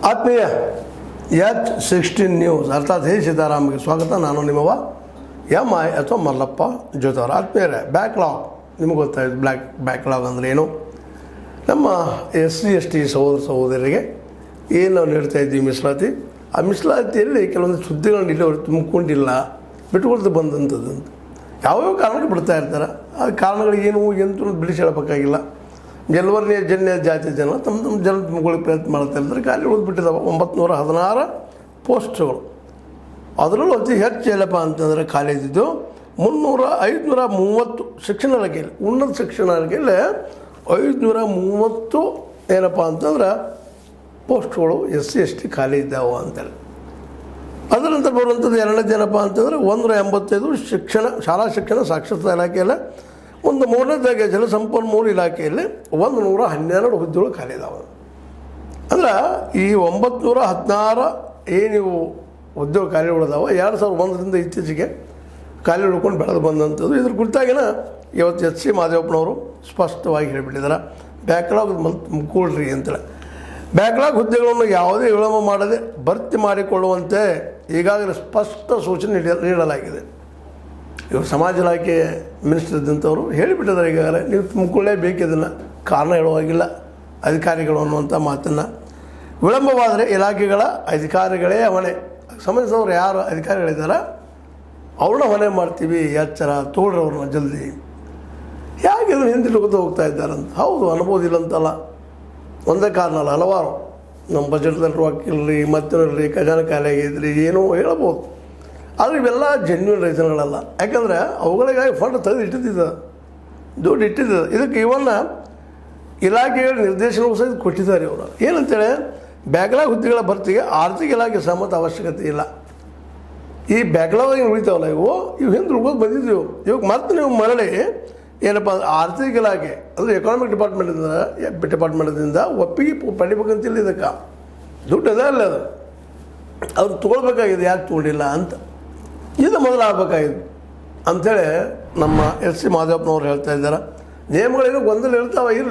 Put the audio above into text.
ಆತ್ಮೀಯ H16 news ಅರ್ಥಾತ್ ಹೇ ಸೀತಾರಾಮ್ಗೆ ಸ್ವಾಗತ. ನಾನು ನಿಮ್ಮವ MI ಅಥವಾ ಮಲ್ಲಪ್ಪ ಜೋತವರ. ಆತ್ಮೀಯರೇ, ಬ್ಯಾಕ್ಲಾಗ್ ನಿಮಗೆ ಗೊತ್ತಾಯಿತು. ಬ್ಯಾಕ್ಲಾಗ್ ಅಂದರೆ ಏನು? ನಮ್ಮ SC/ST ಸಹೋದರರಿಗೆ ಏನು ನಾವು ನೀಡ್ತಾ ಇದ್ದೀವಿ ಮೀಸಲಾತಿ, ಆ ಮೀಸಲಾತಿಯಲ್ಲಿ ಕೆಲವೊಂದು ಸುದ್ದಿಗಳನ್ನ ಇಲ್ಲಿವರೆಗೆ ತುಂಬಿಕೊಂಡಿಲ್ಲ, ಬಿಟ್ಟುಕೊಳ್ತು ಬಂದಂಥದ್ದು ಅಂತ ಯಾವ್ಯಾವ ಕಾರಣಕ್ಕೆ ಬಿಡ್ತಾ ಇರ್ತಾರೆ. ಆ ಕಾರಣಗಳಿಗೇನು ಎಂತೂ ಬಿಡಿಸಿ ಹೇಳಬೇಕಾಗಿಲ್ಲ. ಜಲ್ವರ್ಣೀಯ ಜನ್ಯ ಜಾತಿ ಜನ ತಮ್ಮ ಜನ ತುಂಬಿಕೊಳ್ಳಿಕ್ಕೆ ಪ್ರಯತ್ನ ಮಾಡ್ತಾ ಇರ್ತಾರೆ. ಖಾಲಿ ಉಳಿದ್ಬಿಟ್ಟಿದ್ದಾವೆ 916 ಪೋಸ್ಟ್ಗಳು. ಅದರಲ್ಲೂ ಅತಿ ಹೆಚ್ಚು ಏನಪ್ಪ ಅಂತಂದರೆ ಖಾಲಿ ಇದ್ದಿದ್ದು 530 ಶಿಕ್ಷಣ ಇಲಾಖೆಯಲ್ಲಿ, ಉನ್ನತ ಶಿಕ್ಷಣ ಇಲಾಖೆಯಲ್ಲಿ 530 ಏನಪ್ಪ ಅಂತಂದ್ರೆ ಪೋಸ್ಟ್ಗಳು SC/ST ಖಾಲಿ ಇದ್ದಾವೆ ಅಂತೇಳಿ. ಅದರ ನಂತರ ಬರುವಂಥದ್ದು ಎರಡನೇದು ಏನಪ್ಪ ಅಂತಂದರೆ 185 ಶಾಲಾ ಶಿಕ್ಷಣ ಸಾಕ್ಷರತಾ ಇಲಾಖೆಯಲ್ಲಿ, ಒಂದು ಮೂರನೇದಾಗಿ ಜಲಸಂಪನ್ಮೂಲ ಇಲಾಖೆಯಲ್ಲಿ 112 ಹುದ್ದೆಗಳು ಖಾಲಿ ಇದ್ದಾವೆ. ಅಂದ್ರೆ ಈ 916 ನೀವು ಉದ್ಯೋಗ ಖಾಲಿಗಳಿದಾವೆ 2001ರಿಂದ ಇತ್ತೀಚೆಗೆ ಖಾಲಿ ಉಳ್ಕೊಂಡು ಬೆಳೆದು ಬಂದಂಥದ್ದು. ಇದ್ರ ಕುರಿತಾಗಿನ ಇವತ್ತು SC ಮಾದೇವಪ್ಪನವರು ಸ್ಪಷ್ಟವಾಗಿ ಹೇಳಿಬಿಟ್ಟಿದ್ದಾರೆ, ಬ್ಯಾಕ್ಲಾಗ್ ಮುಕ್ಕೊಳ್ರಿ ಅಂತೇಳಿ. ಬ್ಯಾಕ್ಲಾಗ್ ಹುದ್ದೆಗಳನ್ನು ಯಾವುದೇ ವಿಳಂಬ ಮಾಡದೆ ಭರ್ತಿ ಮಾಡಿಕೊಳ್ಳುವಂತೆ ಈಗಾಗಲೇ ಸ್ಪಷ್ಟ ಸೂಚನೆ ನೀಡಲಾಗಿದೆ. ಇವರು ಸಮಾಜ ಇಲಾಖೆ ಮಿನಿಸ್ಟರ್ ಇದ್ದಂಥವರು ಹೇಳಿಬಿಟ್ಟಿದ್ದಾರೆ ಈಗಾಗಲೇ, ನೀವು ತುಂಬಿಕೊಳ್ಳೇಬೇಕು, ಇದನ್ನು ಕಾರಣ ಹೇಳುವಾಗಿಲ್ಲ ಅಧಿಕಾರಿಗಳು ಅನ್ನುವಂಥ ಮಾತನ್ನು. ವಿಳಂಬವಾದರೆ ಇಲಾಖೆಗಳ ಅಧಿಕಾರಿಗಳೇ ಹೊಣೆ, ಸಂಬಂಧಿಸಿದವರು ಯಾರು ಅಧಿಕಾರಿಗಳಿದ್ದಾರೆ ಅವ್ರನ್ನ ಹೊಣೆ ಮಾಡ್ತೀವಿ, ಎಚ್ಚರ ತೋಳ್ರಿ ಅವ್ರನ್ನ ಜಲ್ದಿ. ಯಾಕೆ ಇದನ್ನು ಹಿಂದಿರುಗುತ್ತಾ ಹೋಗ್ತಾ ಇದ್ದಾರಂತ? ಹೌದು, ಅನ್ಬೋದಿಲ್ಲ ಅಂತಲ್ಲ, ಒಂದೇ ಕಾರಣ ಅಲ್ಲ, ಹಲವಾರು. ನಮ್ಮ ಬಜೆಟ್ದಲ್ಲಿ ರೊಕ್ಕ ಇಲ್ಲರಿ, ಮತ್ತಿರಲಿ, ಖಜಾನೆ ಖಾಲಿ ಆಗಿದ್ರಿ, ಏನೋ ಹೇಳ್ಬೋದು. ಆದರೆ ಇವೆಲ್ಲ ಜೆನ್ಯೂನ್ ರೀಸನ್ಗಳಲ್ಲ. ಯಾಕಂದರೆ ಅವುಗಳಿಗಾಗಿ ಫಂಡ್ ತೆಗೆದು ಇಟ್ಟಿದ್ದ, ದುಡ್ಡು ಇಟ್ಟಿದ್ದ. ಇದಕ್ಕೆ ಇವನ್ನ ಇಲಾಖೆಗಳ ನಿರ್ದೇಶನವೂ ಸಹಿತ ಕೊಟ್ಟಿದ್ದಾರೆ ಇವರು. ಏನಂತೇಳಿ, ಬ್ಯಾಕ್ಲಾಗ್ ಹುದ್ದೆಗಳ ಭರ್ತಿಗೆ ಆರ್ಥಿಕ ಇಲಾಖೆ ಸಮ್ಮತ ಅವಶ್ಯಕತೆ ಇಲ್ಲ. ಈ ಬ್ಯಾಕ್ಲಾಗ್ ಏನು ಉಳಿತಾವಲ್ಲ ಇವು ಹಿಂದೆ ಉಳ್ಕೊಂಡು ಬಂದಿದ್ದೆವು. ಇವಾಗ ಮತ್ತೆ ನೀವು ಮರಳಿ ಏನಪ್ಪ ಆರ್ಥಿಕ ಇಲಾಖೆ ಅಂದರೆ ಎಕಾನಮಿಕ್ ಡಿಪಾರ್ಟ್ಮೆಂಟಿಂದ ಒಪ್ಪಿಗೆ ಪಡಿಬೇಕಂತಿಲ್ಲ. ಇದಕ್ಕೆ ದುಡ್ಡು ಅದೇ ಅಲ್ಲ, ಅದು ಅವ್ರು ತೊಗೊಳ್ಬೇಕಾಗಿದೆ, ಯಾಕೆ ತೊಗೊಂಡಿಲ್ಲ ಅಂತ. ಇದು ಮೊದಲು ಆಗಬೇಕಾಗಿದ್ದು ಅಂಥೇಳಿ ನಮ್ಮ SC ಮಾದೇವಪ್ಪನವ್ರು ಹೇಳ್ತಾ ಇದ್ದಾರೆ. ನಿಯಮಗಳೇನು ಗೊಂದಲ ಇರ್ತಾವೆ, ಇರಲಿ.